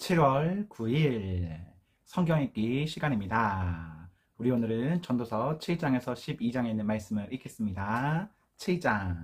7월 9일 성경 읽기 시간입니다. 우리 오늘은 전도서 7장에서 12장에 있는 말씀을 읽겠습니다. 7장.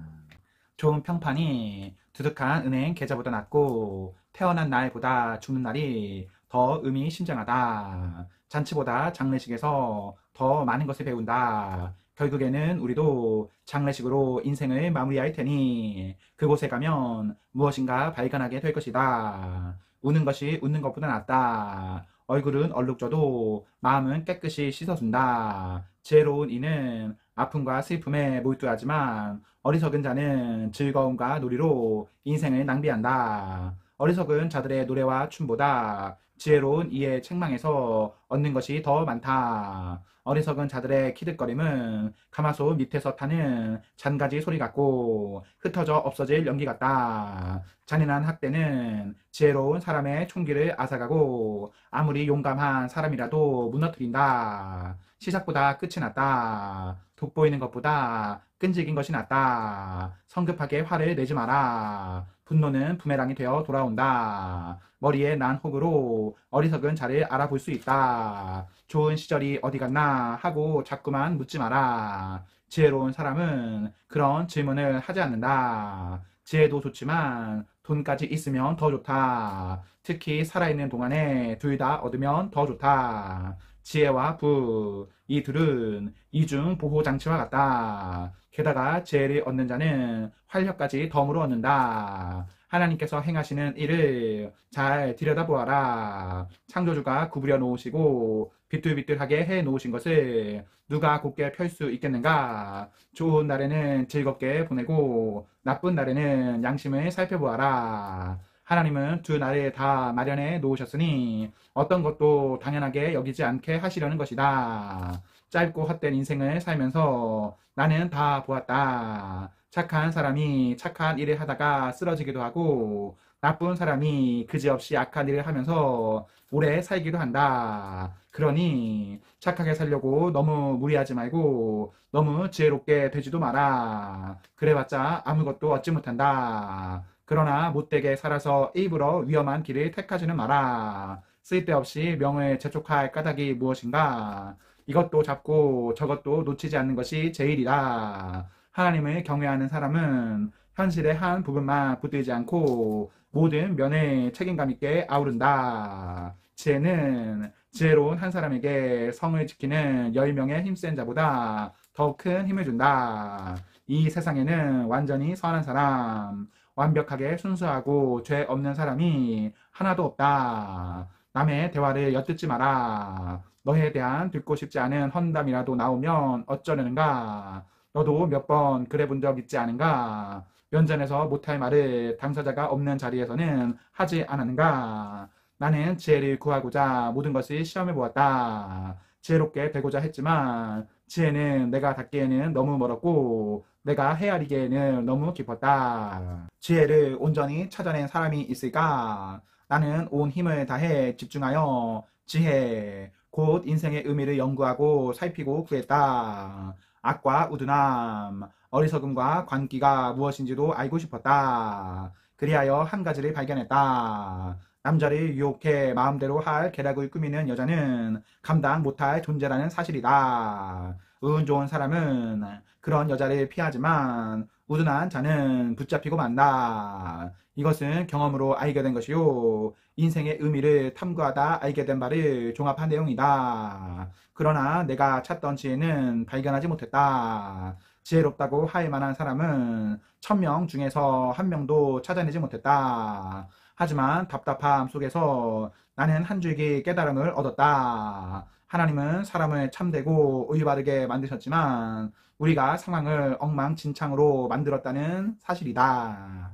좋은 평판이 두둑한 은행 계좌보다 낫고 태어난 날보다 죽는 날이 더 의미심장하다. 잔치보다 장례식에서 더 많은 것을 배운다. 결국에는 우리도 장례식으로 인생을 마무리할 테니 그곳에 가면 무엇인가 발견하게 될 것이다. 우는 것이 웃는 것보다 낫다. 얼굴은 얼룩져도 마음은 깨끗이 씻어준다. 지혜로운 이는 아픔과 슬픔에 몰두하지만 어리석은 자는 즐거움과 놀이로 인생을 낭비한다. 어리석은 자들의 노래와 춤보다 지혜로운 이의 책망에서 얻는 것이 더 많다. 어리석은 자들의 키득거림은 가마솥 밑에서 타는 잔가지 소리 같고 흩어져 없어질 연기 같다. 잔인한 학대는 지혜로운 사람의 총기를 앗아가고 아무리 용감한 사람이라도 무너뜨린다. 시작보다 끝이 낫다. 돋보이는 것보다 끈질긴 것이 낫다. 성급하게 화를 내지 마라. 분노는 부메랑이 되어 돌아온다. 머리에 난 혹으로 어리석은 자를 알아볼 수 있다. 좋은 시절이 어디 갔나 하고 자꾸만 묻지 마라. 지혜로운 사람은 그런 질문을 하지 않는다. 지혜도 좋지만 돈까지 있으면 더 좋다. 특히 살아있는 동안에 둘 다 얻으면 더 좋다. 지혜와 부, 이 둘은 이중 보호장치와 같다. 게다가 지혜를 얻는 자는 활력까지 덤으로 얻는다. 하나님께서 행하시는 일을 잘 들여다보아라. 창조주가 구부려 놓으시고 비뚤비뚤하게 해 놓으신 것을 누가 곱게 펼 수 있겠는가? 좋은 날에는 즐겁게 보내고 나쁜 날에는 양심을 살펴보아라. 하나님은 두 날을 다 마련해 놓으셨으니 어떤 것도 당연하게 여기지 않게 하시려는 것이다. 짧고 헛된 인생을 살면서 나는 다 보았다. 착한 사람이 착한 일을 하다가 쓰러지기도 하고 나쁜 사람이 그지없이 악한 일을 하면서 오래 살기도 한다. 그러니 착하게 살려고 너무 무리하지 말고 너무 지혜롭게 되지도 마라. 그래봤자 아무것도 얻지 못한다. 그러나 못되게 살아서 일부러 위험한 길을 택하지는 마라. 쓸데없이 명을 재촉할 까닭이 무엇인가? 이것도 잡고 저것도 놓치지 않는 것이 제일이다. 하나님을 경외하는 사람은 현실의 한 부분만 붙들지 않고 모든 면에 책임감 있게 아우른다. 지혜는 지혜로운 한 사람에게 성을 지키는 10명의 힘센 자보다 더 큰 힘을 준다. 이 세상에는 완전히 선한 사람, 완벽하게 순수하고 죄 없는 사람이 하나도 없다. 남의 대화를 엿듣지 마라. 너에 대한 듣고 싶지 않은 험담이라도 나오면 어쩌려는가? 너도 몇 번 그래 본 적 있지 않은가? 면전에서 못할 말을 당사자가 없는 자리에서는 하지 않았는가? 나는 지혜를 구하고자 모든 것을 시험해 보았다. 지혜롭게 되고자 했지만 지혜는 내가 닿기에는 너무 멀었고 내가 헤아리기에는 너무 깊었다. 지혜를 온전히 찾아낸 사람이 있을까? 나는 온 힘을 다해 집중하여 지혜, 곧 인생의 의미를 연구하고 살피고 구했다. 악과 우둔함, 어리석음과 관기가 무엇인지도 알고 싶었다. 그리하여 한 가지를 발견했다. 남자를 유혹해 마음대로 할 계략을 꾸미는 여자는 감당 못할 존재라는 사실이다. 운 좋은 사람은 그런 여자를 피하지만 우둔한 자는 붙잡히고 만다. 이것은 경험으로 알게 된 것이요. 인생의 의미를 탐구하다 알게 된 바를 종합한 내용이다. 그러나 내가 찾던 지혜는 발견하지 못했다. 지혜롭다고 할 만한 사람은 1000명 중에서 한 명도 찾아내지 못했다. 하지만 답답함 속에서 나는 한 줄기 깨달음을 얻었다. 하나님은 사람을 참되고 올바르게 만드셨지만 우리가 상황을 엉망진창으로 만들었다는 사실이다.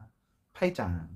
8장.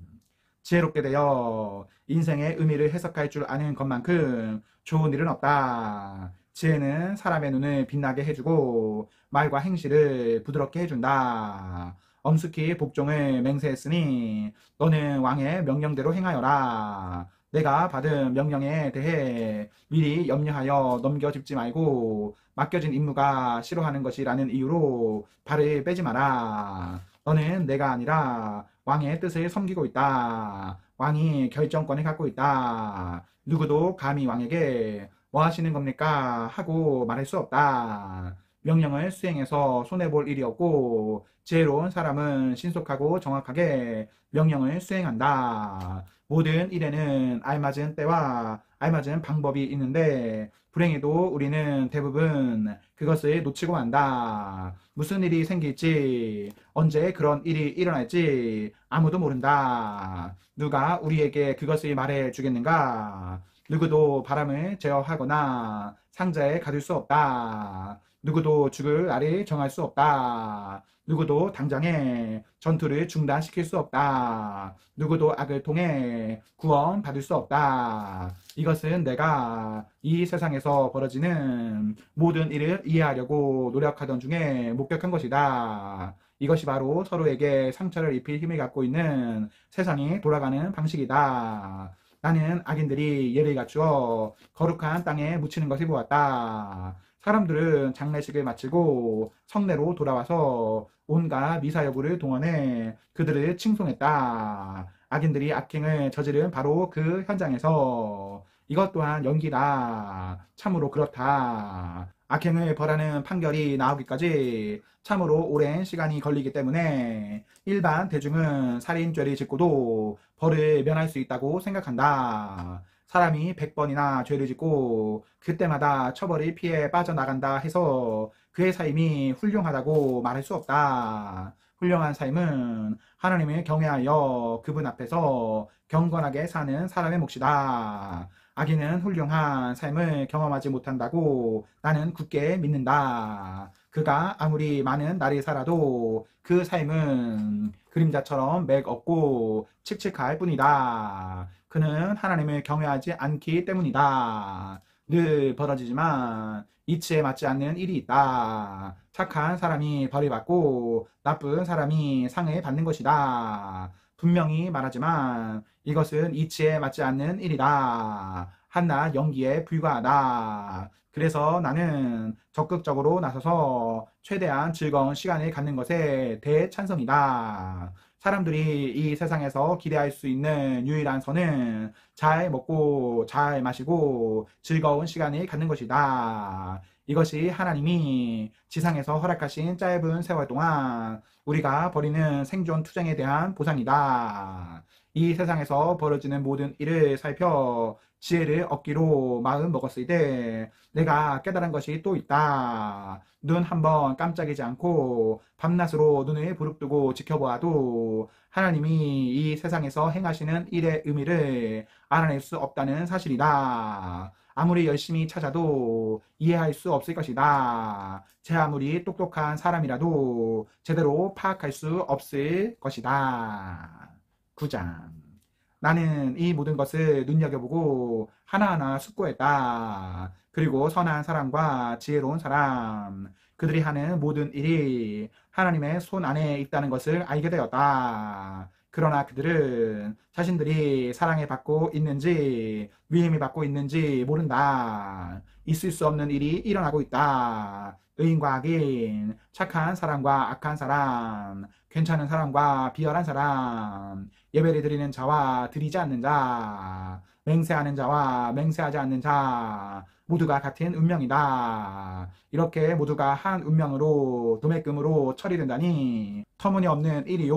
지혜롭게 되어 인생의 의미를 해석할 줄 아는 것만큼 좋은 일은 없다. 지혜는 사람의 눈을 빛나게 해주고 말과 행실을 부드럽게 해준다. 엄숙히 복종을 맹세했으니 너는 왕의 명령대로 행하여라. 내가 받은 명령에 대해 미리 염려하여 넘겨짚지 말고 맡겨진 임무가 싫어하는 것이라는 이유로 발을 빼지 마라. 너는 내가 아니라 왕의 뜻을 섬기고 있다. 왕이 결정권을 갖고 있다. 누구도 감히 왕에게 뭐 하시는 겁니까? 하고 말할 수 없다. 명령을 수행해서 손해볼 일이 없고 지혜로운 사람은 신속하고 정확하게 명령을 수행한다. 모든 일에는 알맞은 때와 알맞은 방법이 있는데 불행히도 우리는 대부분 그것을 놓치고 만다. 무슨 일이 생길지, 언제 그런 일이 일어날지 아무도 모른다. 누가 우리에게 그것을 말해 주겠는가? 누구도 바람을 제어하거나 상자에 가둘 수 없다. 누구도 죽을 날을 정할 수 없다. 누구도 당장에 전투를 중단시킬 수 없다. 누구도 악을 통해 구원받을 수 없다. 이것은 내가 이 세상에서 벌어지는 모든 일을 이해하려고 노력하던 중에 목격한 것이다. 이것이 바로 서로에게 상처를 입힐 힘을 갖고 있는 세상이 돌아가는 방식이다. 나는 악인들이 예를 갖추어 거룩한 땅에 묻히는 것을 보았다. 사람들은 장례식을 마치고 성내로 돌아와서 온갖 미사여구를 동원해 그들을 칭송했다. 악인들이 악행을 저지른 바로 그 현장에서 이것 또한 연기다. 참으로 그렇다. 악행을 벌하는 판결이 나오기까지 참으로 오랜 시간이 걸리기 때문에 일반 대중은 살인죄를 짓고도 벌을 면할 수 있다고 생각한다. 사람이 100번이나 죄를 짓고 그때마다 처벌을 피해 빠져나간다 해서 그의 삶이 훌륭하다고 말할 수 없다. 훌륭한 삶은 하나님을 경외하여 그분 앞에서 경건하게 사는 사람의 몫이다. 악인은 훌륭한 삶을 경험하지 못한다고 나는 굳게 믿는다. 그가 아무리 많은 날이 살아도 그 삶은 그림자처럼 맥없고 칙칙할 뿐이다. 그는 하나님을 경외하지 않기 때문이다. 늘 벌어지지만 이치에 맞지 않는 일이 있다. 착한 사람이 벌을 받고 나쁜 사람이 상을 받는 것이다. 분명히 말하지만 이것은 이치에 맞지 않는 일이다. 한낱 연기에 불과하다. 그래서 나는 적극적으로 나서서 최대한 즐거운 시간을 갖는 것에 대찬성이다. 사람들이 이 세상에서 기대할 수 있는 유일한 선은 잘 먹고 잘 마시고 즐거운 시간을 갖는 것이다. 이것이 하나님이 지상에서 허락하신 짧은 세월 동안 우리가 벌이는 생존 투쟁에 대한 보상이다. 이 세상에서 벌어지는 모든 일을 살펴 지혜를 얻기로 마음 먹었을 때 내가 깨달은 것이 또 있다. 눈 한번 깜짝이지 않고 밤낮으로 눈을 부릅뜨고 지켜보아도 하나님이 이 세상에서 행하시는 일의 의미를 알아낼 수 없다는 사실이다. 아무리 열심히 찾아도 이해할 수 없을 것이다. 제 아무리 똑똑한 사람이라도 제대로 파악할 수 없을 것이다. 9장. 나는 이 모든 것을 눈여겨보고 하나하나 숙고했다. 그리고 선한 사람과 지혜로운 사람, 그들이 하는 모든 일이 하나님의 손 안에 있다는 것을 알게 되었다. 그러나 그들은 자신들이 사랑을 받고 있는지 위임을 받고 있는지 모른다. 있을 수 없는 일이 일어나고 있다. 의인과 악인, 착한 사람과 악한 사람, 괜찮은 사람과 비열한 사람, 예배를 드리는 자와 드리지 않는 자, 맹세하는 자와 맹세하지 않는 자, 모두가 같은 운명이다. 이렇게 모두가 한 운명으로 도매금으로 처리된다니 터무니없는 일이요.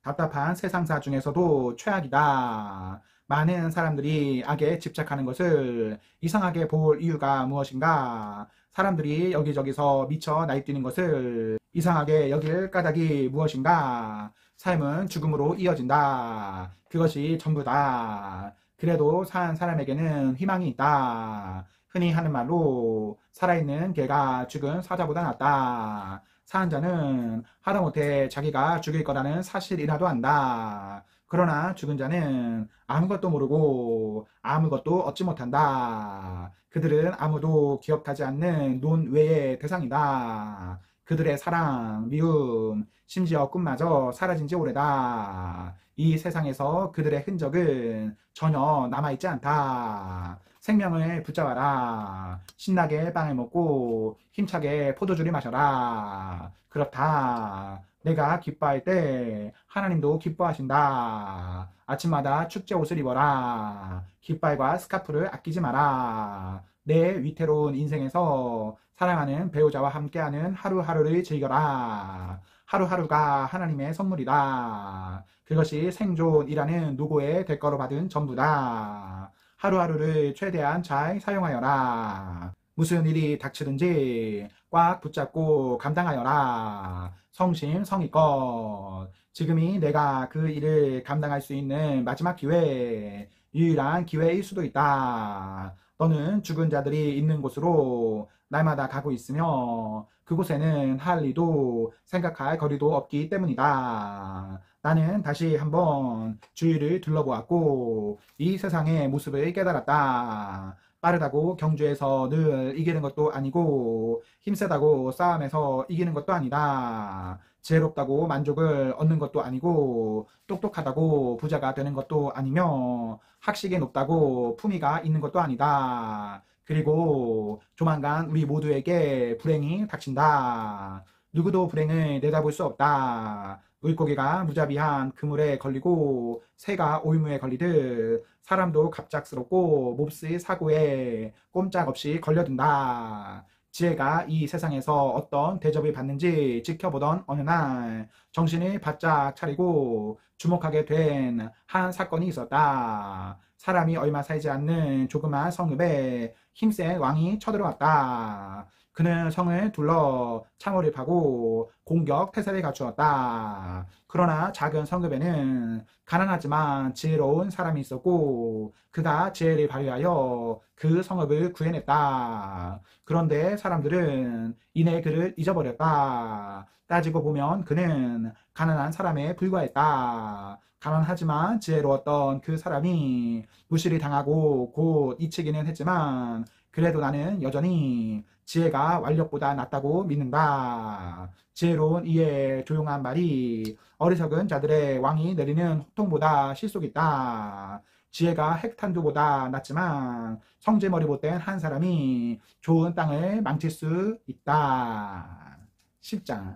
답답한 세상사 중에서도 최악이다. 많은 사람들이 악에 집착하는 것을 이상하게 볼 이유가 무엇인가? 사람들이 여기저기서 미쳐 날뛰는 것을 이상하게 여길 까닭이 무엇인가? 삶은 죽음으로 이어진다. 그것이 전부다. 그래도 산 사람에게는 희망이 있다. 흔히 하는 말로 살아있는 개가 죽은 사자보다 낫다. 사한 자는 하다못해 자기가 죽일 거라는 사실이라도 안다. 그러나 죽은 자는 아무것도 모르고 아무것도 얻지 못한다. 그들은 아무도 기억하지 않는 논외의 대상이다. 그들의 사랑, 미움, 심지어 꿈마저 사라진 지 오래다. 이 세상에서 그들의 흔적은 전혀 남아있지 않다. 생명을 붙잡아라. 신나게 빵을 먹고 힘차게 포도주를 마셔라. 그렇다. 내가 기뻐할 때 하나님도 기뻐하신다. 아침마다 축제 옷을 입어라. 깃발과 스카프를 아끼지 마라. 내 위태로운 인생에서 사랑하는 배우자와 함께하는 하루하루를 즐겨라. 하루하루가 하나님의 선물이다. 그것이 생존이라는 노고에 대가로 받은 전부다. 하루하루를 최대한 잘 사용하여라. 무슨 일이 닥치든지 꽉 붙잡고 감당하여라. 성심성의껏. 지금이 내가 그 일을 감당할 수 있는 마지막 기회, 유일한 기회일 수도 있다. 너는 죽은 자들이 있는 곳으로 날마다 가고 있으며 그곳에는 할 일도 생각할 거리도 없기 때문이다. 나는 다시 한번 주위를 둘러보았고 이 세상의 모습을 깨달았다. 빠르다고 경주에서 늘 이기는 것도 아니고 힘세다고 싸움에서 이기는 것도 아니다. 지혜롭다고 만족을 얻는 것도 아니고 똑똑하다고 부자가 되는 것도 아니며 학식이 높다고 품위가 있는 것도 아니다. 그리고 조만간 우리 모두에게 불행이 닥친다. 누구도 불행을 내다볼 수 없다. 물고기가 무자비한 그물에 걸리고 새가 오이무에 걸리듯 사람도 갑작스럽고 몹쓸 사고에 꼼짝없이 걸려든다. 지혜가 이 세상에서 어떤 대접을 받는지 지켜보던 어느 날 정신을 바짝 차리고 주목하게 된 한 사건이 있었다. 사람이 얼마 살지 않는 조그만 성읍에 힘센 왕이 쳐들어왔다. 그는 성을 둘러 창호를 파고 공격 태세를 갖추었다. 그러나 작은 성읍에는 가난하지만 지혜로운 사람이 있었고 그가 지혜를 발휘하여 그 성읍을 구해냈다. 그런데 사람들은 이내 그를 잊어버렸다. 따지고 보면 그는 가난한 사람에 불과했다. 가난하지만 지혜로웠던 그 사람이 무시를 당하고 곧 잊히기는 했지만 그래도 나는 여전히 지혜가 완력보다 낫다고 믿는다. 지혜로운 이의 조용한 말이 어리석은 자들의 왕이 내리는 호통보다 실속이 있다. 지혜가 핵탄두보다 낫지만 성질머리 못된 한 사람이 좋은 땅을 망칠 수 있다. 10장.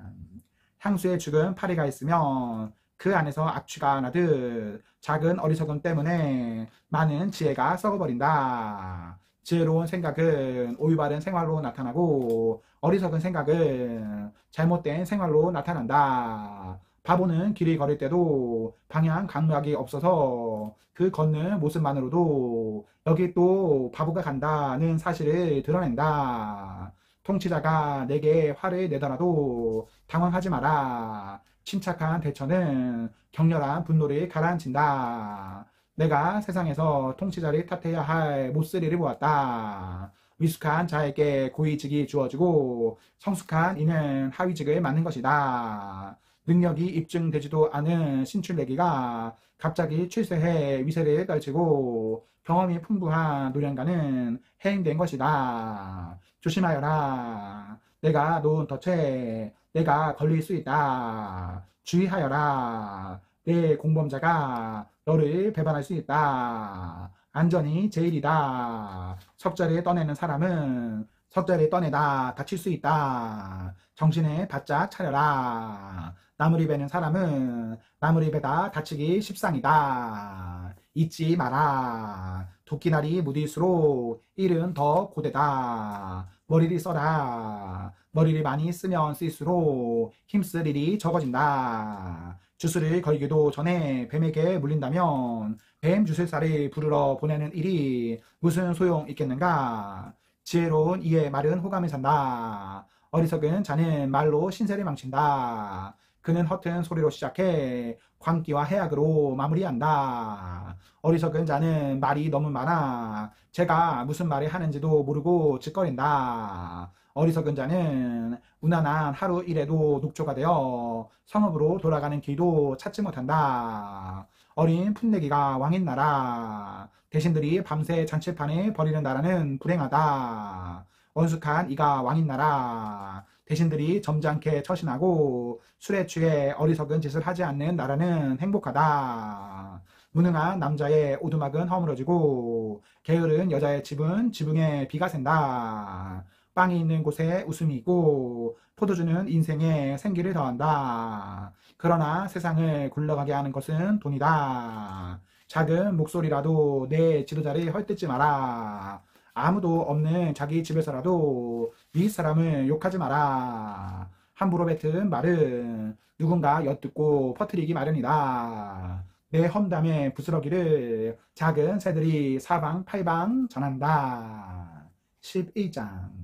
향수에 죽은 파리가 있으면 그 안에서 악취가 나듯 작은 어리석음 때문에 많은 지혜가 썩어버린다. 지혜로운 생각은 올바른 생활로 나타나고 어리석은 생각은 잘못된 생활로 나타난다. 바보는 길을 걸을 때도 방향 감각이 없어서 그 걷는 모습만으로도 여기 또 바보가 간다는 사실을 드러낸다. 통치자가 내게 화를 내더라도 당황하지 마라. 침착한 대처는 격렬한 분노를 가라앉힌다. 내가 세상에서 통치자를 탓해야 할 못쓸이를 보았다. 미숙한 자에게 고위직이 주어지고 성숙한 이는 하위직을 맡는 것이다. 능력이 입증되지도 않은 신출내기가 갑자기 출세해 위세를 떨치고 경험이 풍부한 노련가는 해임된 것이다. 조심하여라. 내가 놓은 덫에 내가 걸릴 수 있다. 주의하여라. 내 공범자가 너를 배반할 수 있다. 안전이 제일이다. 석자를 떠내는 사람은 석자를 떠내다 다칠 수 있다. 정신을 바짝 차려라. 나무를 베는 사람은 나무를 베다 다치기 십상이다. 잊지 마라. 도끼날이 무딜수록 일은 더 고되다. 머리를 써라. 머리를 많이 쓰면 쓸수록 힘쓸 일이 적어진다. 주술을 걸기도 전에 뱀에게 물린다면 뱀 주술사를 부르러 보내는 일이 무슨 소용 있겠는가? 지혜로운 이의 말은 호감을 산다. 어리석은 자는 말로 신세를 망친다. 그는 허튼 소리로 시작해 광기와 해악으로 마무리한다. 어리석은 자는 말이 너무 많아 제가 무슨 말을 하는지도 모르고 짓거린다. 어리석은 자는 무난한 하루 일에도 녹초가 되어 성읍으로 돌아가는 길도 찾지 못한다. 어린 풋내기가 왕인 나라, 대신들이 밤새 잔치판에 버리는 나라는 불행하다. 원숙한 이가 왕인 나라, 대신들이 점잖게 처신하고 술에 취해 어리석은 짓을 하지 않는 나라는 행복하다. 무능한 남자의 오두막은 허물어지고 게으른 여자의 집은 지붕에 비가 샌다. 빵이 있는 곳에 웃음이 있고 포도주는 인생에 생기를 더한다. 그러나 세상을 굴러가게 하는 것은 돈이다. 작은 목소리라도 내 지도자를 헐뜯지 마라. 아무도 없는 자기 집에서라도 윗사람을 욕하지 마라. 함부로 뱉은 말은 누군가 엿듣고 퍼뜨리기 마련이다. 내 험담의 부스러기를 작은 새들이 사방팔방 전한다. 11장.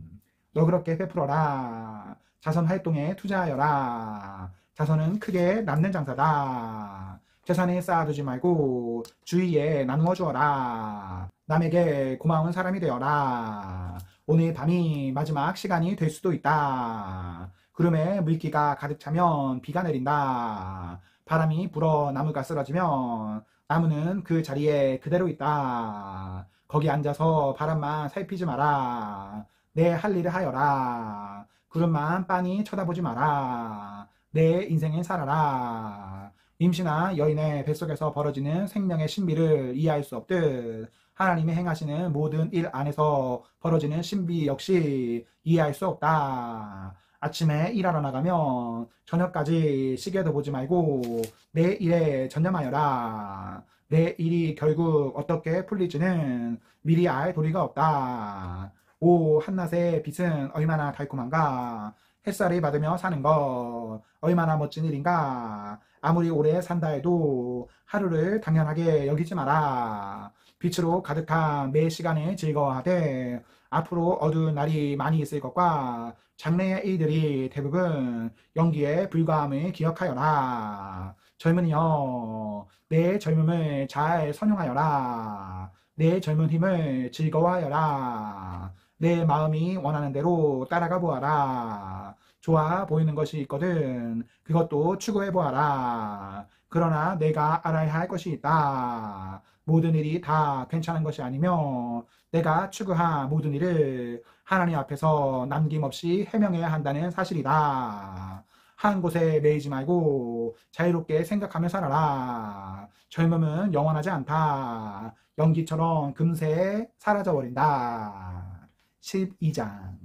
너 그렇게 베풀어라. 자선 활동에 투자하여라. 자선은 크게 남는 장사다. 재산에 쌓아두지 말고 주위에 나누어 주어라. 남에게 고마운 사람이 되어라. 오늘 밤이 마지막 시간이 될 수도 있다. 구름에 물기가 가득 차면 비가 내린다. 바람이 불어 나무가 쓰러지면 나무는 그 자리에 그대로 있다. 거기 앉아서 바람만 살피지 마라. 내 할 일을 하여라. 구름만 빤히 쳐다보지 마라. 내 인생을 살아라. 임신한 여인의 뱃속에서 벌어지는 생명의 신비를 이해할 수 없듯 하나님이 행하시는 모든 일 안에서 벌어지는 신비 역시 이해할 수 없다. 아침에 일하러 나가면 저녁까지 시계도 보지 말고 내 일에 전념하여라. 내 일이 결국 어떻게 풀릴지는 미리 알 도리가 없다. 오 한낮의 빛은 얼마나 달콤한가. 햇살을 받으며 사는 것 얼마나 멋진 일인가. 아무리 오래 산다 해도 하루를 당연하게 여기지 마라. 빛으로 가득한 매 시간을 즐거워하되 앞으로 어두운 날이 많이 있을 것과 장래의 일들이 대부분 연기에 불과함을 기억하여라. 젊은이여, 내 젊음을 잘 선용하여라. 내 젊은 힘을 즐거워하여라. 내 마음이 원하는 대로 따라가 보아라. 좋아 보이는 것이 있거든 그것도 추구해 보아라. 그러나 내가 알아야 할 것이 있다. 모든 일이 다 괜찮은 것이 아니며 내가 추구한 모든 일을 하나님 앞에서 남김없이 해명해야 한다는 사실이다. 한 곳에 매이지 말고 자유롭게 생각하며 살아라. 젊음은 영원하지 않다. 연기처럼 금세 사라져버린다. 12장.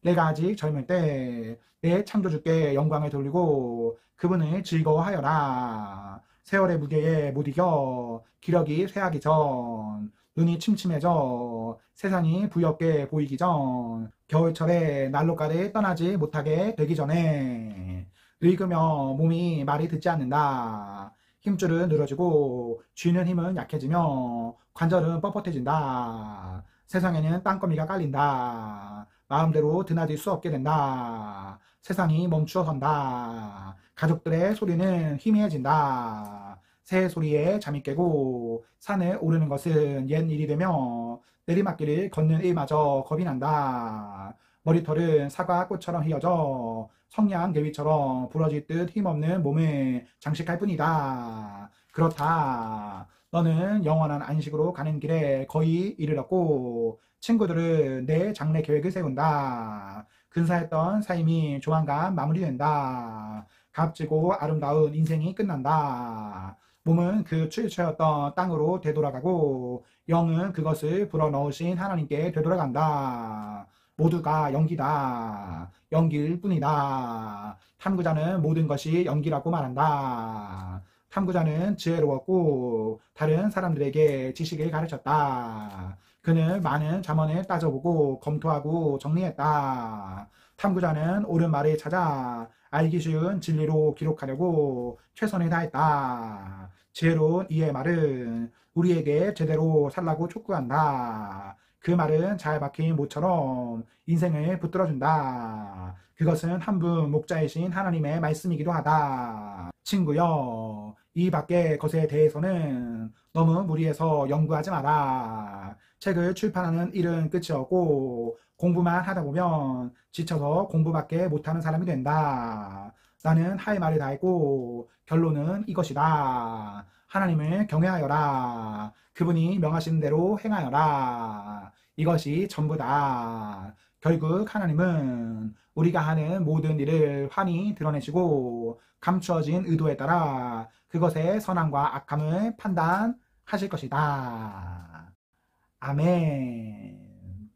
내가 아직 젊을 때 내 창조주께 영광을 돌리고 그분을 즐거워하여라. 세월의 무게에 못 이겨 기력이 쇠하기 전 눈이 침침해져 세상이 부엽게 보이기 전 겨울철에 난로가를 떠나지 못하게 되기 전에 늙으며 몸이 말이 듣지 않는다. 힘줄은 늘어지고 쥐는 힘은 약해지며 관절은 뻣뻣해진다. 세상에는 땅거미가 깔린다. 마음대로 드나들 수 없게 된다. 세상이 멈추어 선다. 가족들의 소리는 희미해진다. 새 소리에 잠이 깨고 산을 오르는 것은 옛 일이 되며 내리막길을 걷는 일마저 겁이 난다. 머리털은 사과꽃처럼 휘어져 성냥개비처럼 부러질 듯 힘없는 몸을 장식할 뿐이다. 그렇다. 너는 영원한 안식으로 가는 길에 거의 이르렀고 친구들은 내 장래 계획을 세운다. 근사했던 삶이 조만간 마무리된다. 값지고 아름다운 인생이 끝난다. 몸은 그 출처였던 땅으로 되돌아가고 영은 그것을 불어넣으신 하나님께 되돌아간다. 모두가 연기다. 연기일 뿐이다. 탐구자는 모든 것이 연기라고 말한다. 탐구자는 지혜로웠고 다른 사람들에게 지식을 가르쳤다. 그는 많은 잠언을 따져보고 검토하고 정리했다. 탐구자는 옳은 말을 찾아 알기 쉬운 진리로 기록하려고 최선을 다했다. 지혜로운 이의 말은 우리에게 제대로 살라고 촉구한다. 그 말은 잘 박힌 모처럼 인생을 붙들어준다. 그것은 한 분 목자이신 하나님의 말씀이기도 하다. 친구여, 이 밖의 것에 대해서는 너무 무리해서 연구하지 마라. 책을 출판하는 일은 끝이 없고 공부만 하다 보면 지쳐서 공부밖에 못하는 사람이 된다. 나는 할 말을 다 했고 결론은 이것이다. 하나님을 경외하여라. 그분이 명하시는 대로 행하여라. 이것이 전부다. 결국 하나님은 우리가 하는 모든 일을 환히 드러내시고 감추어진 의도에 따라 그것의 선함과 악함을 판단하실 것이다. 아멘.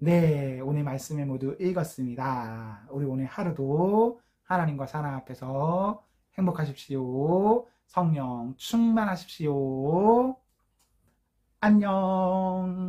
네, 오늘 말씀을 모두 읽었습니다. 우리 오늘 하루도 하나님과 사랑 앞에서 행복하십시오. 성령 충만하십시오. 안녕.